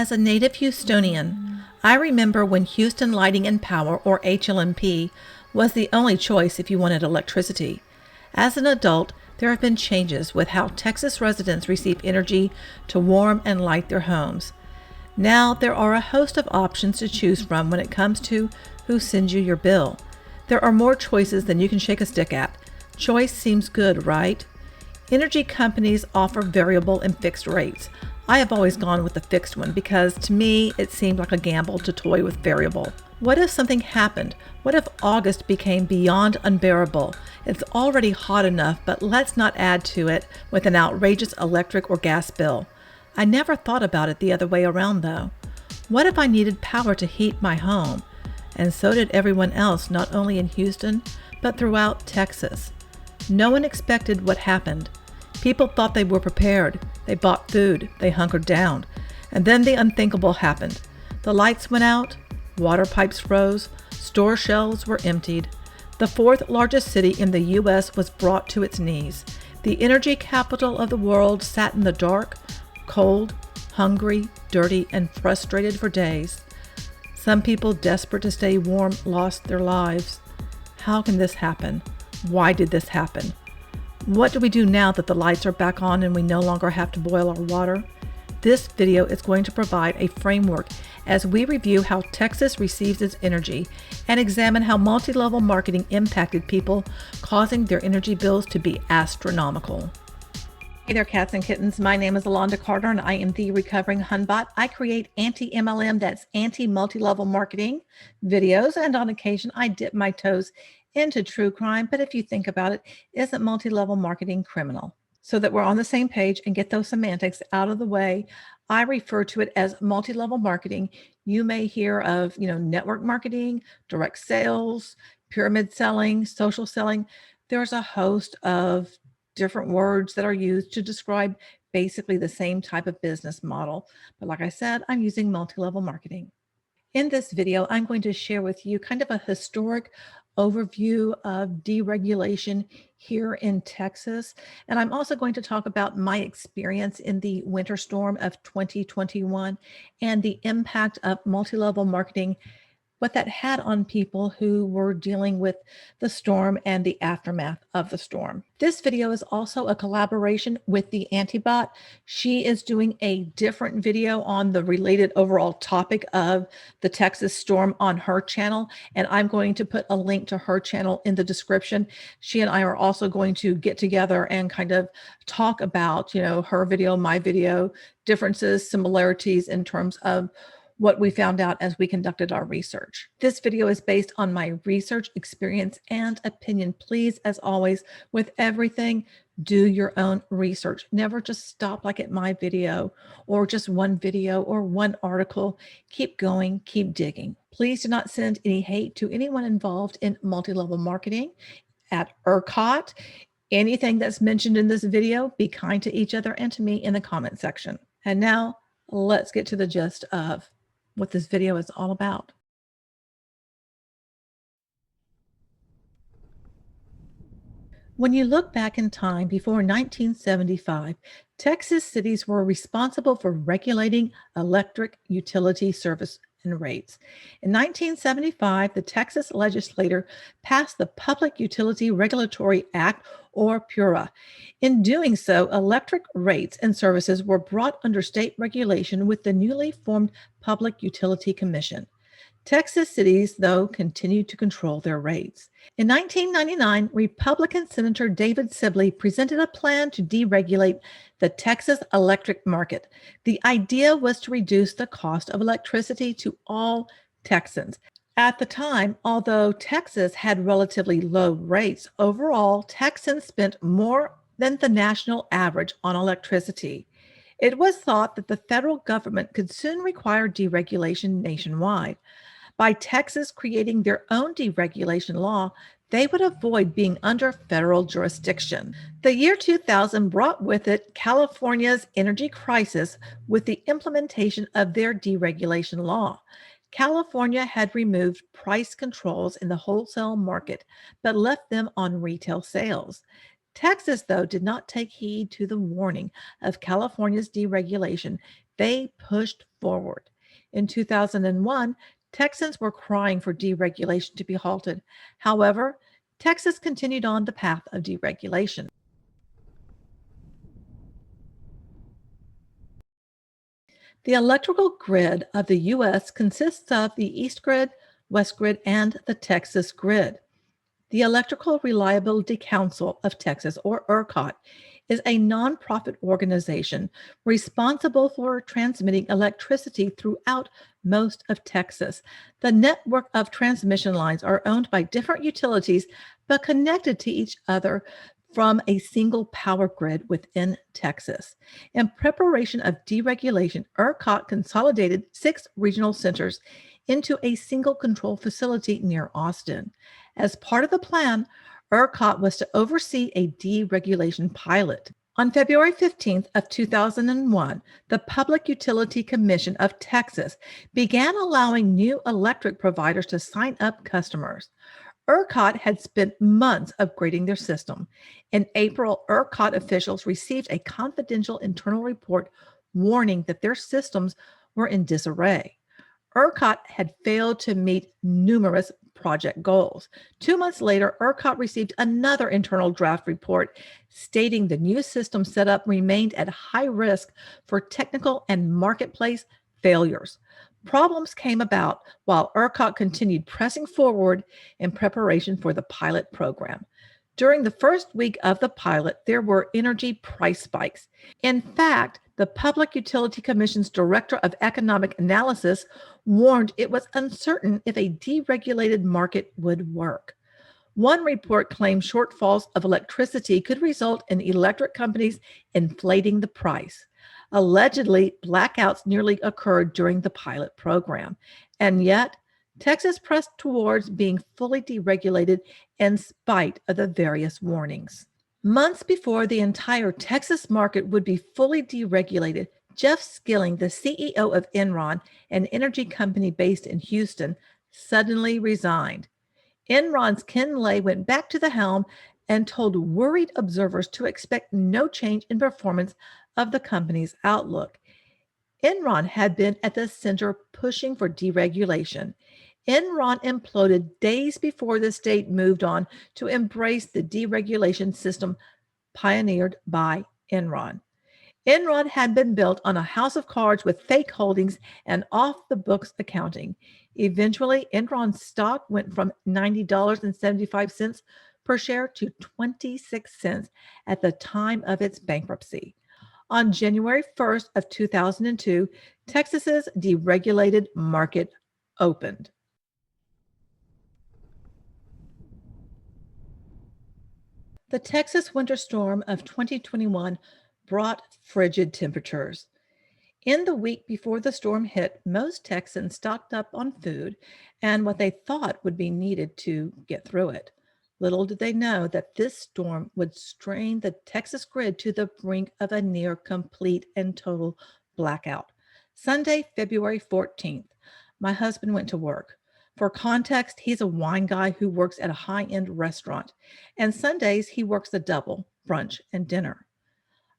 As a native Houstonian, I remember when Houston Lighting and Power, or HLMP, was the only choice if you wanted electricity. As an adult, there have been changes with how Texas residents receive energy to warm and light their homes. Now there are a host of options to choose from when it comes to who sends you your bill. There are more choices than you can shake a stick at. Choice seems good, right? Energy companies offer variable and fixed rates. I have always gone with the fixed one because to me it seemed like a gamble to toy with variable. What if something happened? What if August became beyond unbearable? It's already hot enough, but let's not add to it with an outrageous electric or gas bill. I never thought about it the other way around though. What if I needed power to heat my home? And so did everyone else, not only in Houston, but throughout Texas. No one expected what happened. People thought they were prepared. They bought food. They hunkered down. And then the unthinkable happened. The lights went out. Water pipes froze. Store shelves were emptied. The fourth largest city in the U.S. was brought to its knees. The energy capital of the world sat in the dark, cold, hungry, dirty, and frustrated for days. Some people desperate to stay warm lost their lives. How can this happen? Why did this happen? What do we do now that the lights are back on and we no longer have to boil our water? This video is going to provide a framework as we review how Texas receives its energy and examine how multi-level marketing impacted people, causing their energy bills to be astronomical. Hey there, cats and kittens. My name is Alonda Carter, and I am the recovering Hunbot. I create anti-MLM, that's anti-multi-level marketing videos, and on occasion I dip my toes into true crime. But if you think about it, isn't multi-level marketing criminal? So that we're on the same page and get those semantics out of the way, I refer to it as multi-level marketing. You may hear of, network marketing, direct sales, pyramid selling, social selling. There's a host of different words that are used to describe basically the same type of business model. But like I said, I'm using multi-level marketing. In this video, I'm going to share with you kind of a historic overview of deregulation here in Texas. And I'm also going to talk about my experience in the winter storm of 2021 and the impact of multi-level marketing, what that had on people who were dealing with the storm and the aftermath of the storm. This video is also a collaboration with the Antibot. She is doing a different video on the related overall topic of the Texas storm on her channel, and I'm going to put a link to her channel in the description. She and I are also going to get together and kind of talk about, her video, my video, differences, similarities in terms of what we found out as we conducted our research. This video is based on my research, experience, and opinion. Please, as always, with everything, do your own research. Never just stop like at my video or just one video or one article. Keep going, keep digging. Please do not send any hate to anyone involved in multi-level marketing at ERCOT. Anything that's mentioned in this video, be kind to each other and to me in the comment section. And now let's get to the gist of what this video is all about. When you look back in time before 1975, Texas cities were responsible for regulating electric utility service and rates. In 1975, the Texas legislature passed the Public Utility Regulatory Act, or PURA. In doing so, electric rates and services were brought under state regulation with the newly formed Public Utility Commission. Texas cities, though, continued to control their rates. In 1999, Republican Senator David Sibley presented a plan to deregulate the Texas electric market. The idea was to reduce the cost of electricity to all Texans. At the time, although Texas had relatively low rates, overall, Texans spent more than the national average on electricity. It was thought that the federal government could soon require deregulation nationwide. By Texas creating their own deregulation law, they would avoid being under federal jurisdiction. The year 2000 brought with it California's energy crisis with the implementation of their deregulation law. California had removed price controls in the wholesale market, but left them on retail sales. Texas, though, did not take heed to the warning of California's deregulation, they pushed forward. In 2001, Texans were crying for deregulation to be halted. However, Texas continued on the path of deregulation. The electrical grid of the U.S. consists of the East Grid, West Grid, and the Texas Grid. The Electrical Reliability Council of Texas, or ERCOT, is a nonprofit organization responsible for transmitting electricity throughout most of Texas. The network of transmission lines are owned by different utilities but connected to each other from a single power grid within Texas. In preparation of deregulation, ERCOT consolidated 6 regional centers into a single control facility near Austin. As part of the plan, ERCOT was to oversee a deregulation pilot. On February 15th of 2001, the Public Utility Commission of Texas began allowing new electric providers to sign up customers. ERCOT had spent months upgrading their system. In April, ERCOT officials received a confidential internal report warning that their systems were in disarray. ERCOT had failed to meet numerous project goals. 2 months later, ERCOT received another internal draft report stating the new system setup remained at high risk for technical and marketplace failures. Problems came about while ERCOT continued pressing forward in preparation for the pilot program. During the first week of the pilot, there were energy price spikes. In fact, the Public Utility Commission's Director of Economic Analysis warned it was uncertain if a deregulated market would work. One report claimed shortfalls of electricity could result in electric companies inflating the price. Allegedly, blackouts nearly occurred during the pilot program. And yet, Texas pressed towards being fully deregulated in spite of the various warnings. Months before the entire Texas market would be fully deregulated, Jeff Skilling, the CEO of Enron, an energy company based in Houston, suddenly resigned. Enron's Ken Lay went back to the helm and told worried observers to expect no change in performance of the company's outlook. Enron had been at the center pushing for deregulation. Enron imploded days before the state moved on to embrace the deregulation system pioneered by Enron. Enron had been built on a house of cards with fake holdings and off-the-books accounting. Eventually, Enron's stock went from $90.75 per share to 26 cents at the time of its bankruptcy. On January 1st of 2002, Texas's deregulated market opened. The Texas winter storm of 2021 brought frigid temperatures. In the week before the storm hit, most Texans stocked up on food and what they thought would be needed to get through it. Little did they know that this storm would strain the Texas grid to the brink of a near complete and total blackout. Sunday, February 14th, my husband went to work. For context, he's a wine guy who works at a high-end restaurant, and Sundays he works a double, brunch and dinner.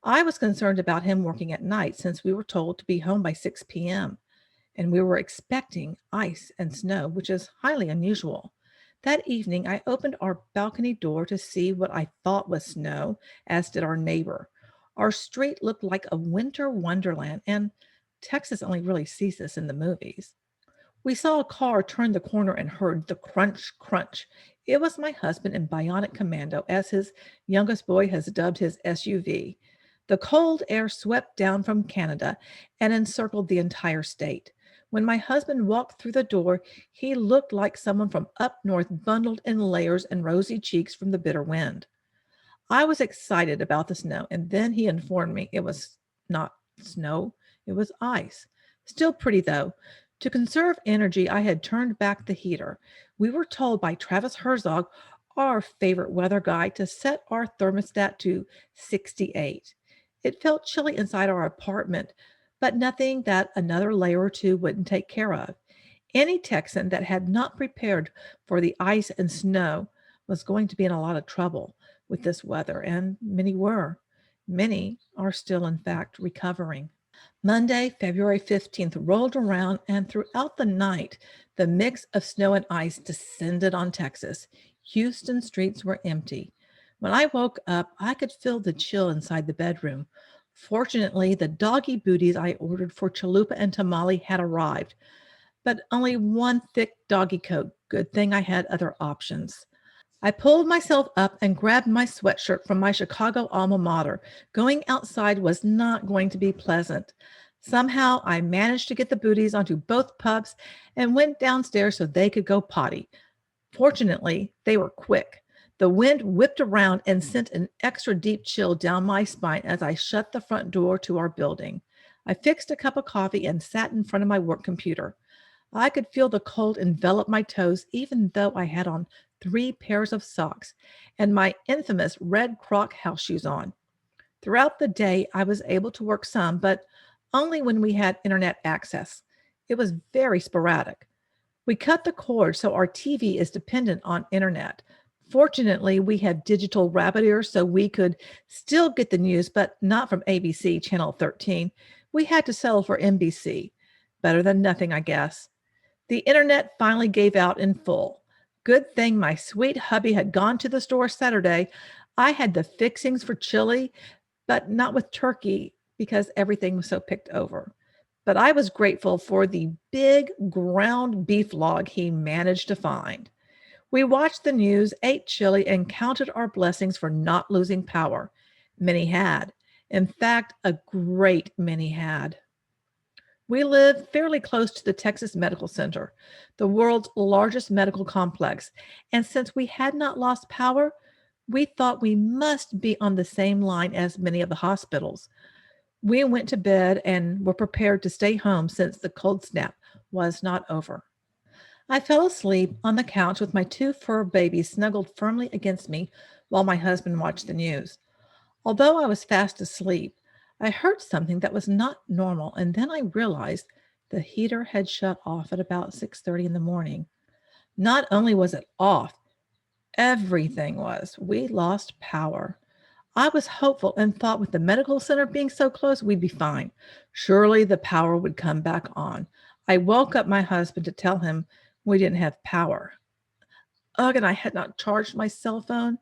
I was concerned about him working at night since we were told to be home by 6 p.m., and we were expecting ice and snow, which is highly unusual. That evening, I opened our balcony door to see what I thought was snow, as did our neighbor. Our street looked like a winter wonderland, and Texas only really sees this in the movies. We saw a car turn the corner and heard the crunch, crunch. It was my husband in Bionic Commando, as his youngest boy has dubbed his SUV. The cold air swept down from Canada and encircled the entire state. When my husband walked through the door, he looked like someone from up north, bundled in layers and rosy cheeks from the bitter wind. I was excited about the snow, and then he informed me it was not snow, it was ice. Still pretty, though. To conserve energy, I had turned back the heater. We were told by Travis Herzog, our favorite weather guy, to set our thermostat to 68. It felt chilly inside our apartment, but nothing that another layer or two wouldn't take care of. Any Texan that had not prepared for the ice and snow was going to be in a lot of trouble with this weather, and many were. Many are still, in fact, recovering. Monday, February 15th rolled around, and throughout the night, the mix of snow and ice descended on Texas. Houston streets were empty. When I woke up, I could feel the chill inside the bedroom. Fortunately, the doggy booties I ordered for Chalupa and Tamale had arrived, but only one thick doggy coat. Good thing I had other options. I pulled myself up and grabbed my sweatshirt from my Chicago alma mater. Going outside was not going to be pleasant. Somehow I managed to get the booties onto both pups and went downstairs so they could go potty. Fortunately, they were quick. The wind whipped around and sent an extra deep chill down my spine as I shut the front door to our building. I fixed a cup of coffee and sat in front of my work computer. I could feel the cold envelop my toes, even though I had on 3 pairs of socks and my infamous red Croc house shoes on. Throughout the day, I was able to work some, but only when we had internet access. It was very sporadic. We cut the cord, so our TV is dependent on internet. Fortunately, we have digital rabbit ears, so we could still get the news, but not from ABC Channel 13. We had to settle for NBC. Better than nothing, I guess. The internet finally gave out in full. Good thing my sweet hubby had gone to the store Saturday. I had the fixings for chili, but not with turkey because everything was so picked over. But I was grateful for the big ground beef log he managed to find. We watched the news, ate chili, and counted our blessings for not losing power. Many had. In fact, a great many had. We live fairly close to the Texas Medical Center, the world's largest medical complex, and since we had not lost power, we thought we must be on the same line as many of the hospitals. We went to bed and were prepared to stay home since the cold snap was not over. I fell asleep on the couch with my 2 fur babies snuggled firmly against me while my husband watched the news. Although I was fast asleep, I heard something that was not normal, and then I realized the heater had shut off at about 6:30 in the morning. Not only was it off, everything was. We lost power. I was hopeful and thought with the medical center being so close, we'd be fine. Surely the power would come back on. I woke up my husband to tell him we didn't have power. Ugh, and I had not charged my cell phone,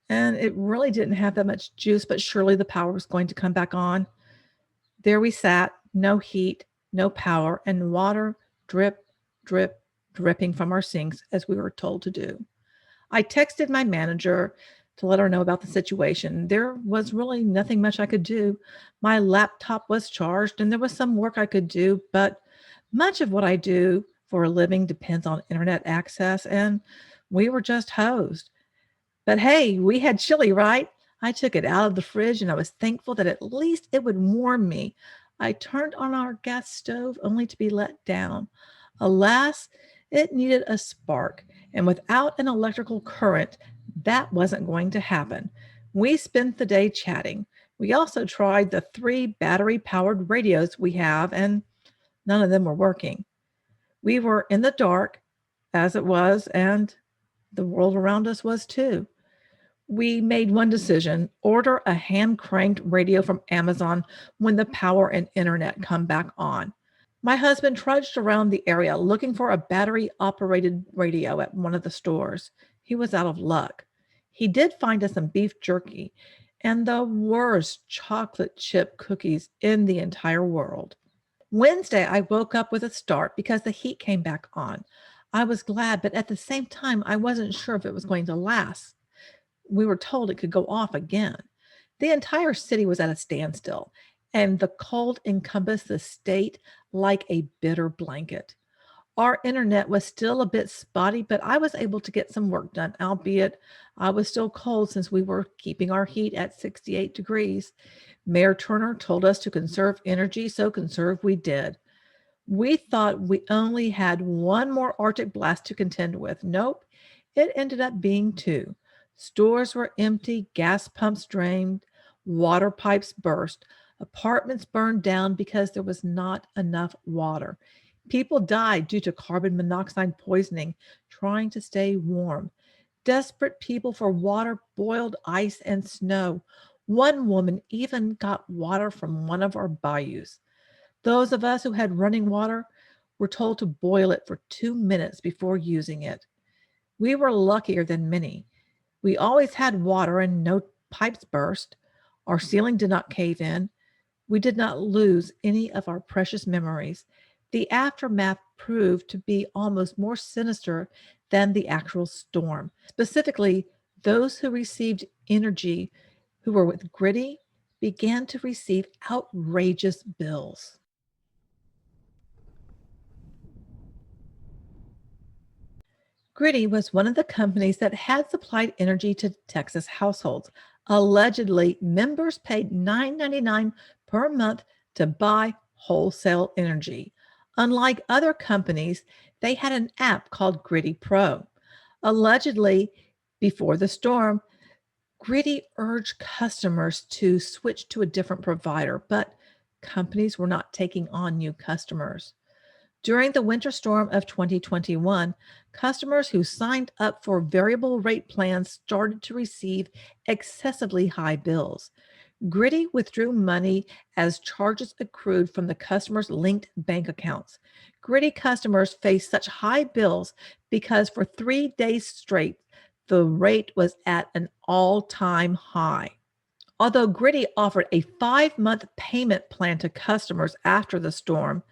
and it really didn't have that much juice, but surely the power was going to come back on. There we sat, no heat, no power, and water drip, drip, dripping from our sinks as we were told to do. I texted my manager to let her know about the situation. There was really nothing much I could do. My laptop was charged and there was some work I could do, but much of what I do for a living depends on internet access, and we were just hosed. But hey, we had chili, right? I took it out of the fridge and I was thankful that at least it would warm me. I turned on our gas stove only to be let down. Alas, it needed a spark, and without an electrical current, that wasn't going to happen. We spent the day chatting. We also tried the 3 battery-powered radios we have, and none of them were working. We were in the dark, as it was, and the world around us was too. We made one decision: order a hand cranked radio from Amazon when the power and internet come back on. My husband trudged around the area looking for a battery operated radio at one of the stores. He was out of luck. He did find us some beef jerky and the worst chocolate chip cookies in the entire world. Wednesday, I woke up with a start because the heat came back on. I was glad, but at the same time, I wasn't sure if it was going to last. We were told it could go off again. The entire city was at a standstill, and the cold encompassed the state like a bitter blanket. Our internet was still a bit spotty, but I was able to get some work done, albeit I was still cold since we were keeping our heat at 68 degrees. Mayor Turner told us to conserve energy, so conserve we did. We thought we only had one more Arctic blast to contend with. Nope, it ended up being 2. Stores were empty, gas pumps drained, water pipes burst, apartments burned down because there was not enough water. People died due to carbon monoxide poisoning trying to stay warm. Desperate people for water boiled ice and snow. One woman even got water from one of our bayous. Those of us who had running water were told to boil it for 2 minutes before using it. We were luckier than many. We always had water and no pipes burst. Our ceiling did not cave in. We did not lose any of our precious memories. The aftermath proved to be almost more sinister than the actual storm. Specifically, those who received energy who were with Griddy began to receive outrageous bills. Griddy was one of the companies that had supplied energy to Texas households. Allegedly, members paid $9.99 per month to buy wholesale energy. Unlike other companies, they had an app called Griddy Pro. Allegedly, before the storm, Griddy urged customers to switch to a different provider, but companies were not taking on new customers. During the winter storm of 2021, customers who signed up for variable rate plans started to receive excessively high bills. Griddy withdrew money as charges accrued from the customers' linked bank accounts. Griddy customers faced such high bills because for 3 days straight, the rate was at an all-time high. Although Griddy offered a 5-month payment plan to customers after the storm,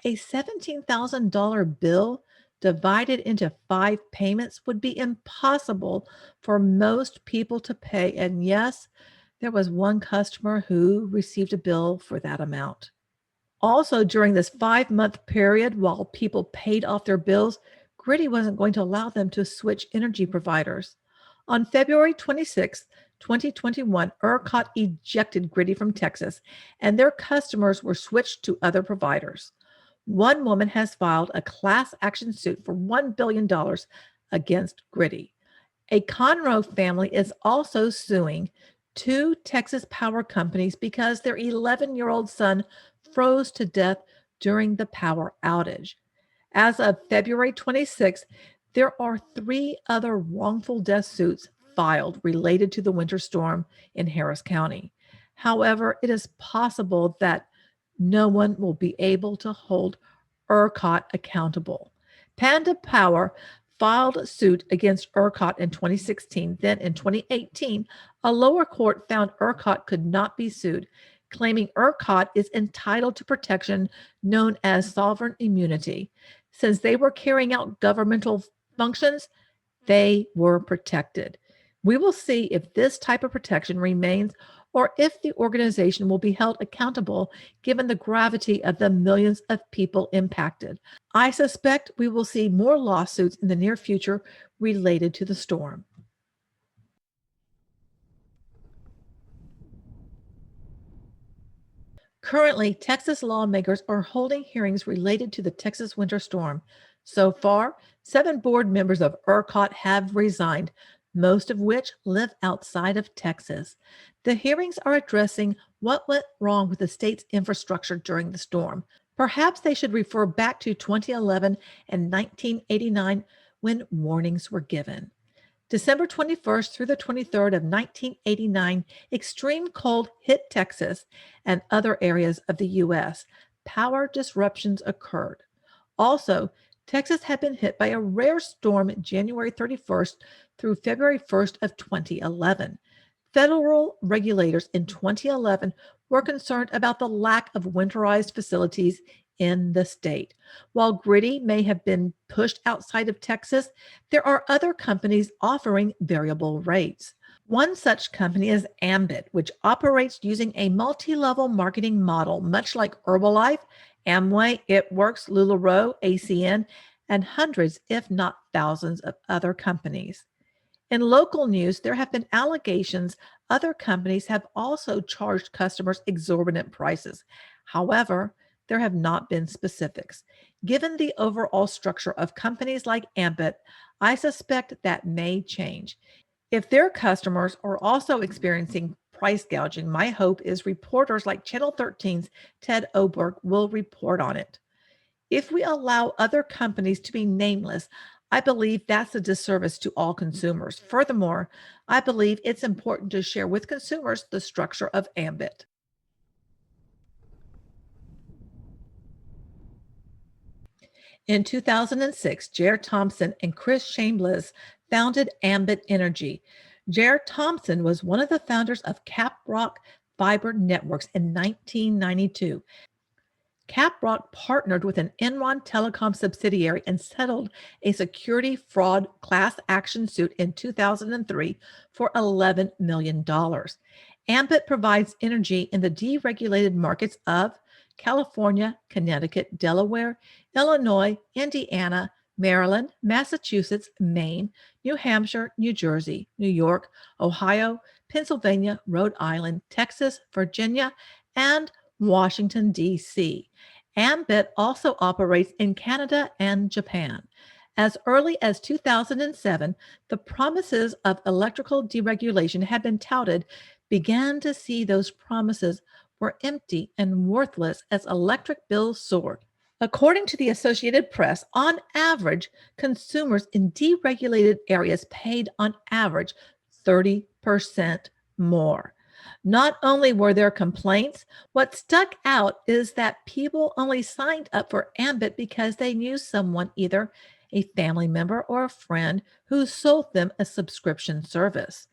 a $17,000 bill divided into 5 payments would be impossible for most people to pay. And yes, there was one customer who received a bill for that amount. Also, during this 5-month period, while people paid off their bills, Griddy wasn't going to allow them to switch energy providers. On February 26, 2021, ERCOT ejected Griddy from Texas, and their customers were switched to other providers. One woman has filed a class action suit for $1 billion against Griddy. A Conroe family is also suing 2 Texas power companies because their 11-year-old son froze to death during the power outage. As of February 26, there are 3 other wrongful death suits filed related to the winter storm in Harris County. However, it is possible that no one will be able to hold ERCOT accountable. Panda Power filed suit against ERCOT in 2016. Then in 2018, a lower court found ERCOT could not be sued, claiming ERCOT is entitled to protection known as sovereign immunity. Since they were carrying out governmental functions, they were protected. We will see if this type of protection remains or if the organization will be held accountable given the gravity of the millions of people impacted. I suspect we will see more lawsuits in the near future related to the storm. Currently, Texas lawmakers are holding hearings related to the Texas winter storm. So far, 7 board members of ERCOT have resigned, most of which live outside of Texas. The hearings are addressing what went wrong with the state's infrastructure during the storm. Perhaps they should refer back to 2011 and 1989 when warnings were given. December 21st through the 23rd of 1989, extreme cold hit Texas and other areas of the U.S. Power disruptions occurred. Also, Texas had been hit by a rare storm January 31st through February 1st of 2011. Federal regulators in 2011 were concerned about the lack of winterized facilities in the state. While Griddy may have been pushed outside of Texas, there are other companies offering variable rates. One such company is Ambit, which operates using a multi-level marketing model, much like Herbalife, Amway, It Works, LuLaRoe, ACN, and hundreds, if not thousands, of other companies. In local news, there have been allegations other companies have also charged customers exorbitant prices. However, there have not been specifics. Given the overall structure of companies like Ambit, I suspect that may change. If their customers are also experiencing price gouging, my hope is reporters like Channel 13's Ted Oberg will report on it. If we allow other companies to be nameless, I believe that's a disservice to all consumers. Furthermore, I believe it's important to share with consumers the structure of Ambit. In 2006, Jer Thompson and Chris Chambliss founded Ambit Energy. Jer Thompson was one of the founders of Caprock Fiber Networks in 1992. Caprock partnered with an Enron telecom subsidiary and settled a security fraud class action suit in 2003 for $11 million. Ambit provides energy in the deregulated markets of California, Connecticut, Delaware, Illinois, Indiana, Maryland, Massachusetts, Maine, New Hampshire, New Jersey, New York, Ohio, Pennsylvania, Rhode Island, Texas, Virginia, and Washington, D.C. Ambit also operates in Canada and Japan. As early as 2007, the promises of electrical deregulation had been touted, began to see those promises were empty and worthless as electric bills soared. According to the Associated Press, on average, consumers in deregulated areas paid on average 30% more. Not only were there complaints, what stuck out is that people only signed up for Ambit because they knew someone, either a family member or a friend, who sold them a subscription service.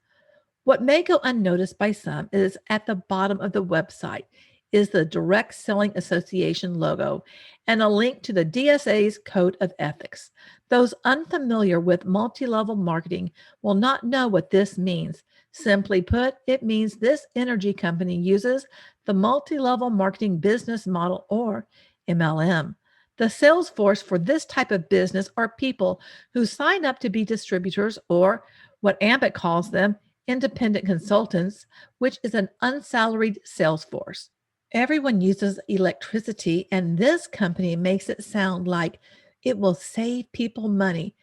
What may go unnoticed by some is at the bottom of the website is the Direct Selling Association logo and a link to the DSA's Code of Ethics. Those unfamiliar with multi-level marketing will not know what this means. Simply put, it means this energy company uses the multi-level marketing business model, or MLM. The sales force for this type of business are people who sign up to be distributors, or what Ambit calls them, independent consultants, which is an unsalaried sales force. Everyone uses electricity, and this company makes it sound like it will save people money.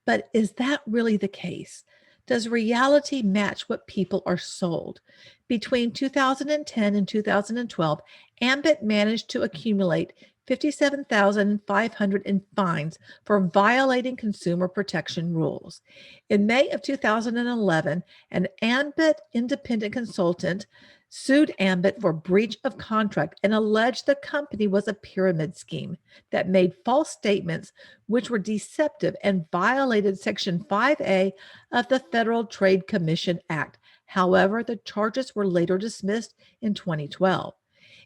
But is that really the case? Does reality match what people are sold? Between 2010 and 2012, Ambit managed to accumulate 57,500 in fines for violating consumer protection rules. In May of 2011, an Ambit independent consultant sued Ambit for breach of contract and alleged the company was a pyramid scheme that made false statements which were deceptive and violated Section 5A of the Federal Trade Commission Act. However, the charges were later dismissed in 2012.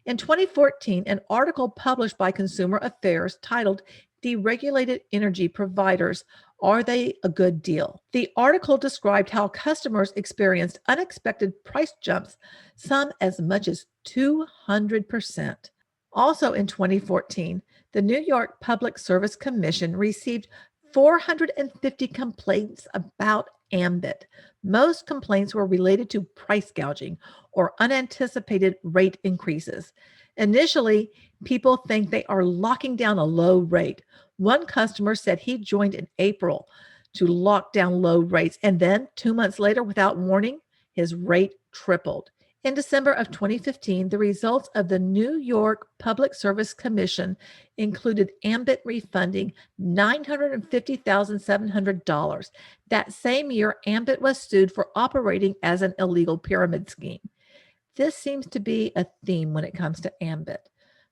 In 2014, an article published by Consumer Affairs titled Deregulated Energy Providers, Are They a Good Deal? The article described how customers experienced unexpected price jumps, some as much as 200%. Also in 2014, the New York Public Service Commission received 450 complaints about Ambit. Most complaints were related to price gouging or unanticipated rate increases. Initially, people think they are locking down a low rate. One customer said he joined in April to lock down low rates, and then 2 months later, without warning, his rate tripled. In December of 2015, the results of the New York Public Service Commission included Ambit refunding $950,700. That same year, Ambit was sued for operating as an illegal pyramid scheme. This seems to be a theme when it comes to Ambit.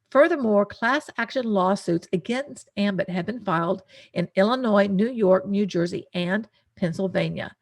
Furthermore, class action lawsuits against Ambit have been filed in Illinois, New York, New Jersey, and Pennsylvania.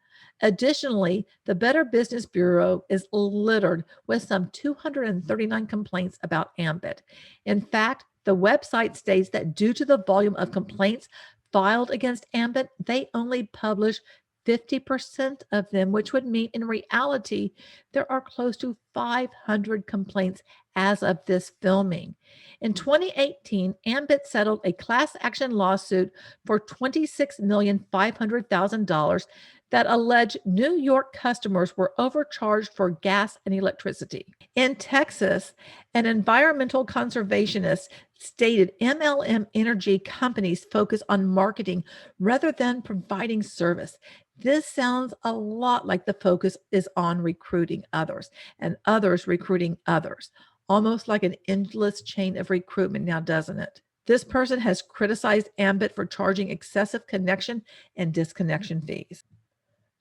Additionally, the Better Business Bureau is littered with some 239 complaints about Ambit. In fact, the website states that due to the volume of complaints filed against Ambit, they only publish 50% of them, which would mean in reality, there are close to 500 complaints as of this filming. In 2018, Ambit settled a class action lawsuit for $26,500,000 that alleged New York customers were overcharged for gas and electricity. In Texas, an environmental conservationist stated MLM energy companies focus on marketing rather than providing service. This sounds a lot like the focus is on recruiting others and others recruiting others, almost like an endless chain of recruitment now, doesn't it? This person has criticized Ambit for charging excessive connection and disconnection fees.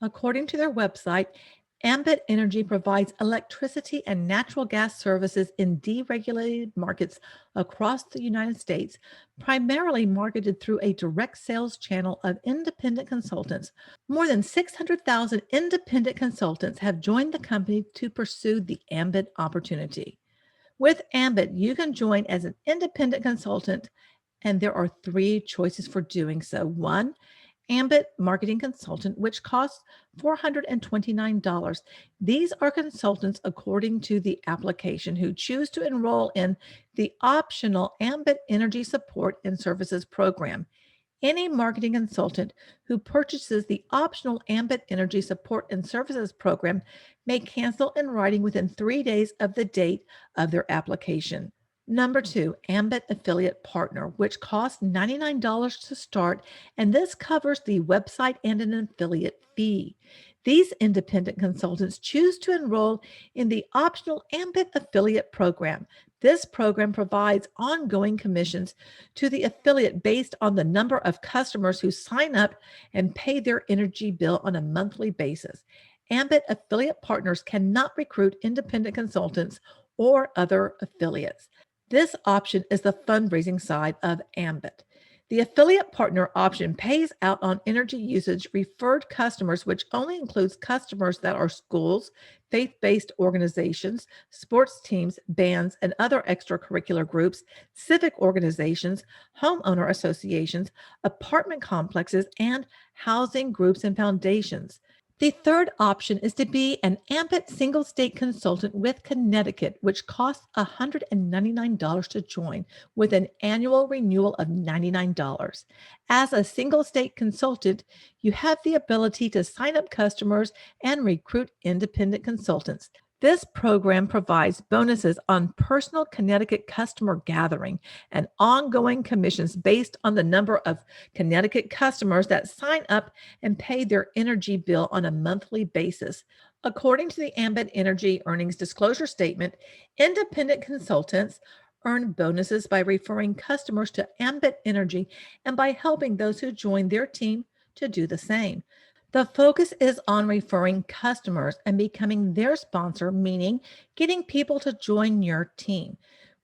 According to their website, Ambit Energy provides electricity and natural gas services in deregulated markets across the United States, primarily marketed through a direct sales channel of independent consultants. More than 600,000 independent consultants have joined the company to pursue the Ambit opportunity. With Ambit, you can join as an independent consultant, and there are three choices for doing so. One, Ambit Marketing Consultant, which costs $429. These are consultants, according to the application, who choose to enroll in the optional Ambit Energy Support and Services Program. Any marketing consultant who purchases the optional Ambit Energy Support and Services Program may cancel in writing within 3 days of the date of their application. Number two, Ambit Affiliate Partner, which costs $99 to start, and this covers the website and an affiliate fee. These independent consultants choose to enroll in the optional Ambit Affiliate Program. This program provides ongoing commissions to the affiliate based on the number of customers who sign up and pay their energy bill on a monthly basis. Ambit affiliate partners cannot recruit independent consultants or other affiliates. This option is the fundraising side of Ambit. The affiliate partner option pays out on energy usage referred customers, which only includes customers that are schools, faith based organizations, sports teams, bands, and other extracurricular groups, civic organizations, homeowner associations, apartment complexes, and housing groups and foundations. The third option is to be an Ambit single state consultant with Connecticut, which costs $199 to join with an annual renewal of $99. As a single state consultant, you have the ability to sign up customers and recruit independent consultants. This program provides bonuses on personal Connecticut customer gathering and ongoing commissions based on the number of Connecticut customers that sign up and pay their energy bill on a monthly basis. According to the Ambit Energy Earnings Disclosure Statement, independent consultants earn bonuses by referring customers to Ambit Energy and by helping those who join their team to do the same. The focus is on referring customers and becoming their sponsor, meaning getting people to join your team.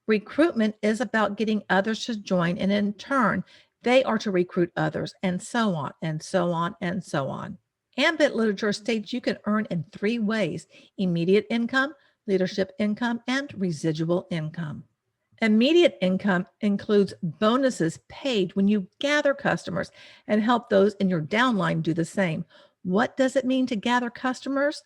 Recruitment is about getting others to join, and in turn, they are to recruit others, and so on, and so on, and so on. Ambit literature states you can earn in three ways: immediate income, leadership income, and residual income. Immediate income includes bonuses paid when you gather customers and help those in your downline do the same. What does it mean to gather customers?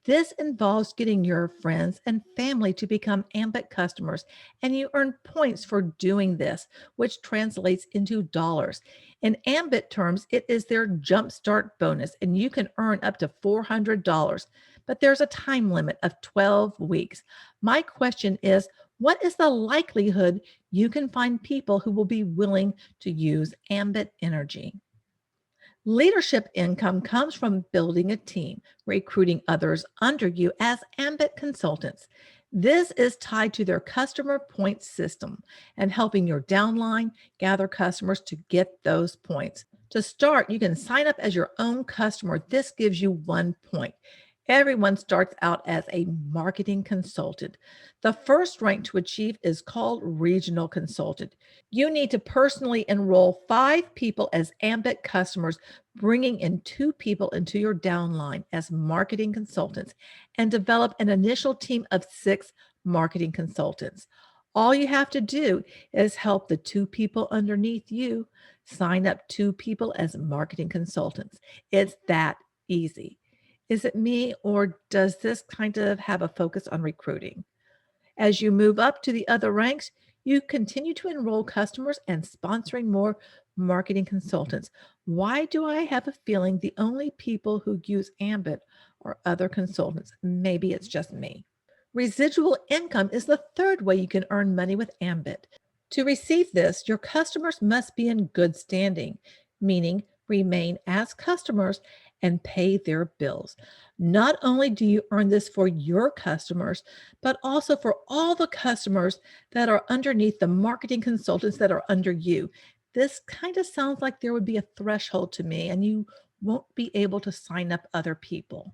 This involves getting your friends and family to become Ambit customers, and you earn points for doing this, which translates into dollars. In Ambit terms, it is their jumpstart bonus, and you can earn up to $400, but there's a time limit of 12 weeks. My question is, what is the likelihood you can find people who will be willing to use Ambit Energy? Leadership income comes from building a team, recruiting others under you as Ambit consultants. This is tied to their customer point system and helping your downline gather customers to get those points. To start, you can sign up as your own customer. This gives you 1 point. Everyone starts out as a marketing consultant. The first rank to achieve is called regional consultant. You need to personally enroll 5 people as Ambit customers, bringing in 2 people into your downline as marketing consultants, and develop an initial team of 6 marketing consultants. All you have to do is help the 2 people underneath you sign up 2 people as marketing consultants. It's that easy. Is it me, or does this kind of have a focus on recruiting? As you move up to the other ranks, you continue to enroll customers and sponsoring more marketing consultants. Why do I have a feeling the only people who use Ambit are other consultants? Maybe it's just me. Residual income is the third way you can earn money with Ambit. To receive this, your customers must be in good standing, meaning remain as customers and pay their bills. Not only do you earn this for your customers, but also for all the customers that are underneath the marketing consultants that are under you. This kind of sounds like there would be a threshold to me, and you won't be able to sign up other people.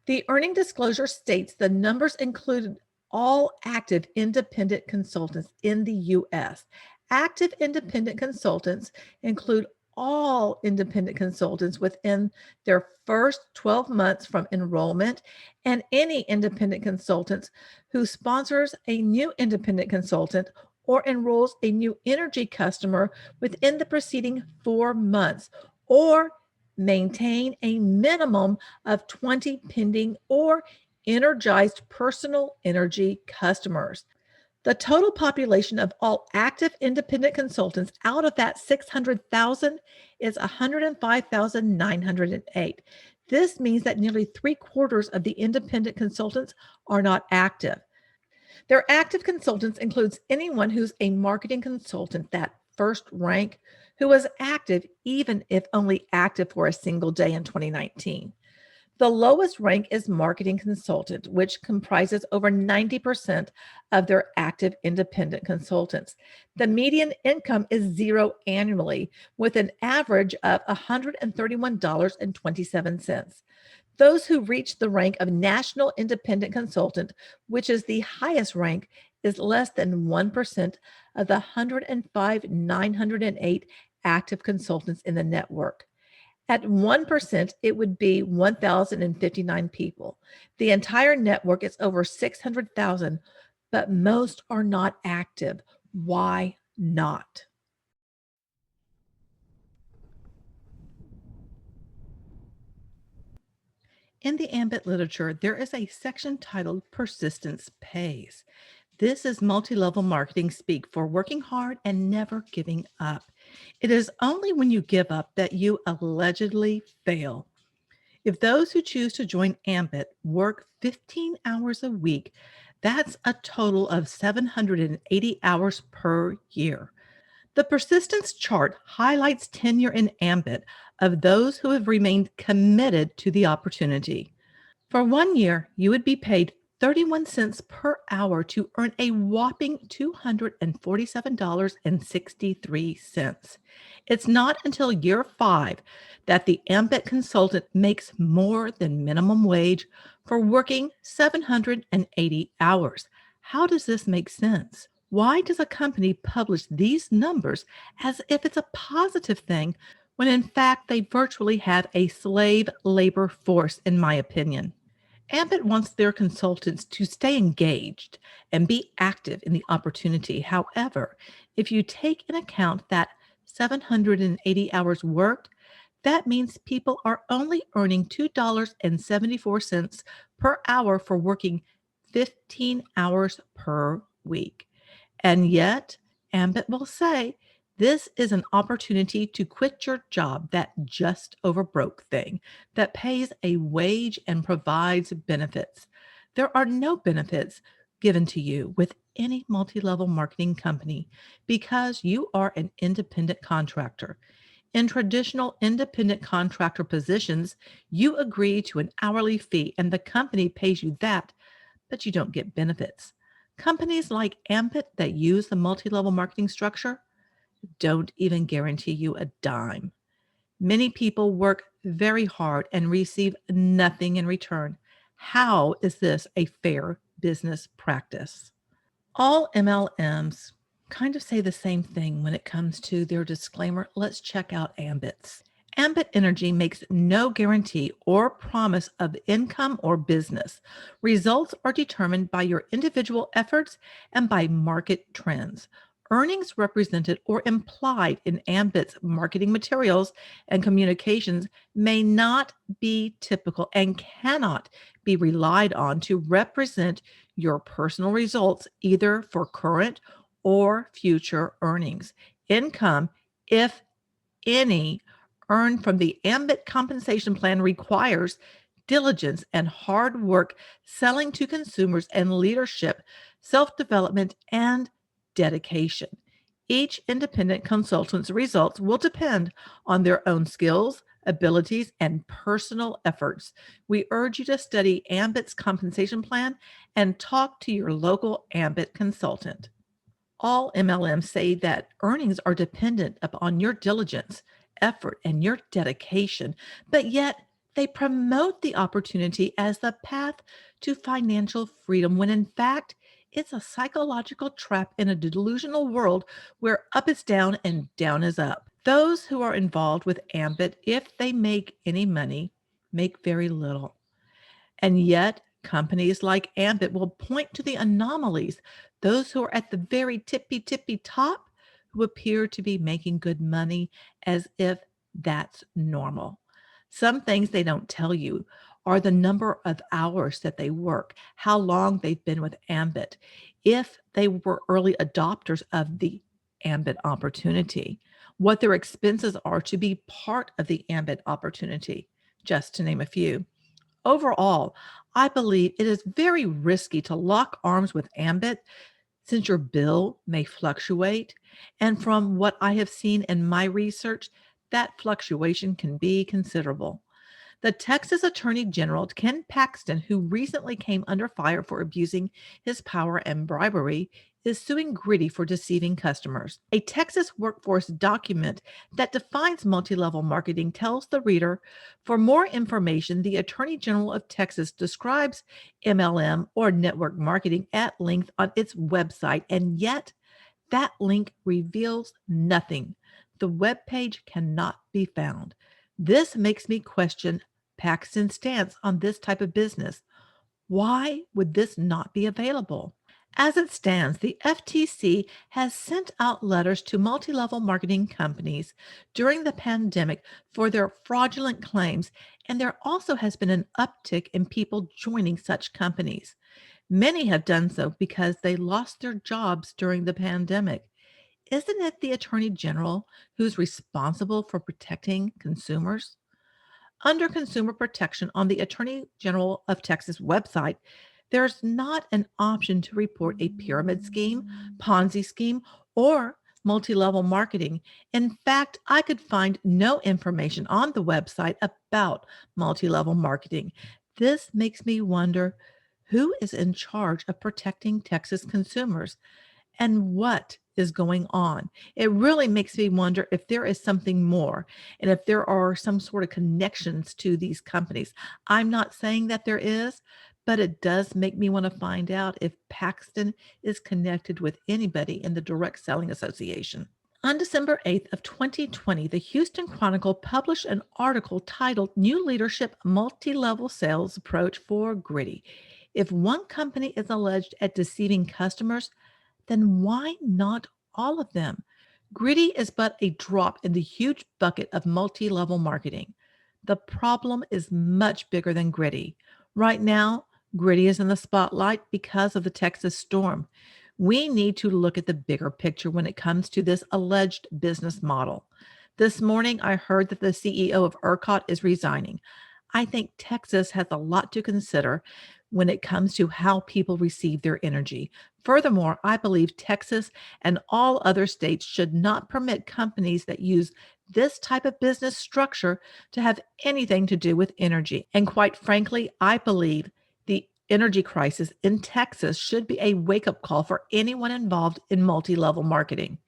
The earning disclosure states the numbers included all active independent consultants in the U.S. Active independent consultants include all independent consultants within their first 12 months from enrollment and any independent consultants who sponsors a new independent consultant or enrolls a new energy customer within the preceding 4 months or maintain a minimum of 20 pending or energized personal energy customers. The total population of all active independent consultants out of that 600,000 is 105,908. This means that nearly three-quarters of the independent consultants are not active. Their active consultants includes anyone who's a marketing consultant, that first rank, who was active even if only active for a single day in 2019. The lowest rank is marketing consultant, which comprises over 90% of their active independent consultants. The median income is zero annually, with an average of $131.27. Those who reach the rank of national independent consultant, which is the highest rank, is less than 1% of the 105,908 active consultants in the network. At 1%, it would be 1,059 people. The entire network is over 600,000, but most are not active. Why not? In the Ambit literature, there is a section titled Persistence Pays. This is multi-level marketing speak for working hard and never giving up. It is only when you give up that you allegedly fail. If those who choose to join Ambit work 15 hours a week, that's a total of 780 hours per year. The persistence chart highlights tenure in Ambit of those who have remained committed to the opportunity. For 1 year, you would be paid 31 cents per hour to earn a whopping $247.63. It's not until year 5 that the Ambit consultant makes more than minimum wage for working 780 hours. How does this make sense? Why does a company publish these numbers as if it's a positive thing when in fact they virtually have a slave labor force, in my opinion? Ambit wants their consultants to stay engaged and be active in the opportunity. However, if you take in account that 780 hours worked, that means people are only earning $2.74 per hour for working 15 hours per week. And yet, Ambit will say this is an opportunity to quit your job, that just over broke thing that pays a wage and provides benefits. There are no benefits given to you with any multi level marketing company because you are an independent contractor. In traditional independent contractor positions, you agree to an hourly fee and the company pays you that, but you don't get benefits. Companies like Ambit that use the multi level marketing structure don't even guarantee you a dime. Many people work very hard and receive nothing in return. How is this a fair business practice? All MLMs kind of say the same thing when it comes to their disclaimer. Let's check out Ambit's. Ambit Energy makes no guarantee or promise of income or business. Results are determined by your individual efforts and by market trends. Earnings represented or implied in Ambit's marketing materials and communications may not be typical and cannot be relied on to represent your personal results, either for current or future earnings. Income, if any, earned from the Ambit compensation plan requires diligence and hard work selling to consumers and leadership, self development, and dedication. Each independent consultant's results will depend on their own skills, abilities, and personal efforts. We urge you to study Ambit's compensation plan and talk to your local Ambit consultant. All MLMs say that earnings are dependent upon your diligence, effort, and your dedication, but yet They promote the opportunity as the path to financial freedom when in fact it's a psychological trap in a delusional world where up is down and down is up. Those who are involved with Ambit, if they make any money, make very little. And yet, companies like Ambit will point to the anomalies, those who are at the very tippy top who appear to be making good money as if that's normal. Some things they don't tell you are the number of hours that they work, how long they've been with Ambit, if they were early adopters of the Ambit opportunity, what their expenses are to be part of the Ambit opportunity, just to name a few. Overall, I believe it is very risky to lock arms with Ambit since your bill may fluctuate. And from what I have seen in my research, that fluctuation can be considerable. The Texas Attorney General, Ken Paxton, who recently came under fire for abusing his power and bribery, is suing Griddy for deceiving customers. A Texas workforce document that defines multi-level marketing tells the reader, for more information, the Attorney General of Texas describes MLM or network marketing at length on its website, and yet that link reveals nothing. The web page cannot be found. This makes me question Paxton's stance on this type of business. Why would this not be available? As it stands, the FTC has sent out letters to multi-level marketing companies during the pandemic for their fraudulent claims, and there also has been an uptick in people joining such companies. Many have done so because they lost their jobs during the pandemic. Isn't it the Attorney General who's responsible for protecting consumers? Under consumer protection on the Attorney General of Texas website, there's not an option to report a pyramid scheme, Ponzi scheme, or multi level marketing. In fact, I could find no information on the website about multi level marketing. This makes me wonder who is in charge of protecting Texas consumers and what is going on. It really makes me wonder if there is something more and if there are some sort of connections to these companies. I'm not saying that there is, but it does make me want to find out if Paxton is connected with anybody in the Direct Selling Association. On December 8th of 2020, the Houston Chronicle published an article titled New Leadership Multi-Level Sales Approach for Griddy. If one company is alleged at deceiving customers, then why not all of them? Griddy is but a drop in the huge bucket of multi level marketing. The problem is much bigger than Griddy. Right now, Griddy is in the spotlight because of the Texas storm. We need to look at the bigger picture when it comes to this alleged business model. This morning, I heard that the CEO of ERCOT is resigning. I think Texas has a lot to consider when it comes to how people receive their energy. Furthermore, I believe Texas and all other states should not permit companies that use this type of business structure to have anything to do with energy. And quite frankly, I believe the energy crisis in Texas should be a wake up call for anyone involved in multi level marketing.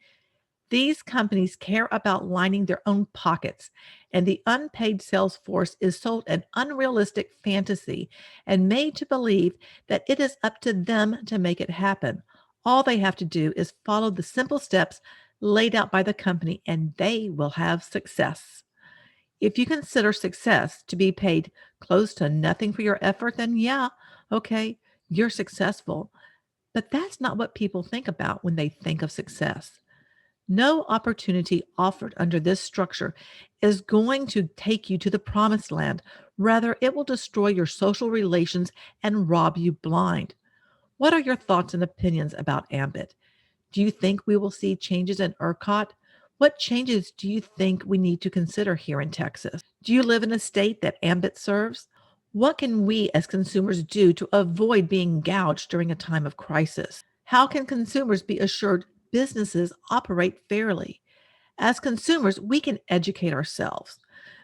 These companies care about lining their own pockets, and the unpaid sales force is sold an unrealistic fantasy and made to believe that it is up to them to make it happen. All they have to do is follow the simple steps laid out by the company, and they will have success. If you consider success to be paid close to nothing for your effort, then yeah, okay, you're successful. But that's not what people think about when they think of success. No opportunity offered under this structure is going to take you to the promised land. Rather, it will destroy your social relations and rob you blind. What are your thoughts and opinions about Ambit? Do you think we will see changes in ERCOT? What changes do you think we need to consider here in Texas? Do you live in a state that Ambit serves? What can we as consumers do to avoid being gouged during a time of crisis? How can consumers be assured businesses operate fairly? As consumers, we can educate ourselves,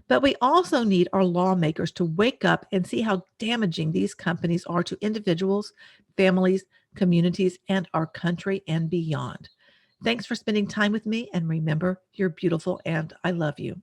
but we also need our lawmakers to wake up and see how damaging these companies are to individuals, families, communities, and our country and beyond. Thanks for spending time with me, and remember, you're beautiful and I love you.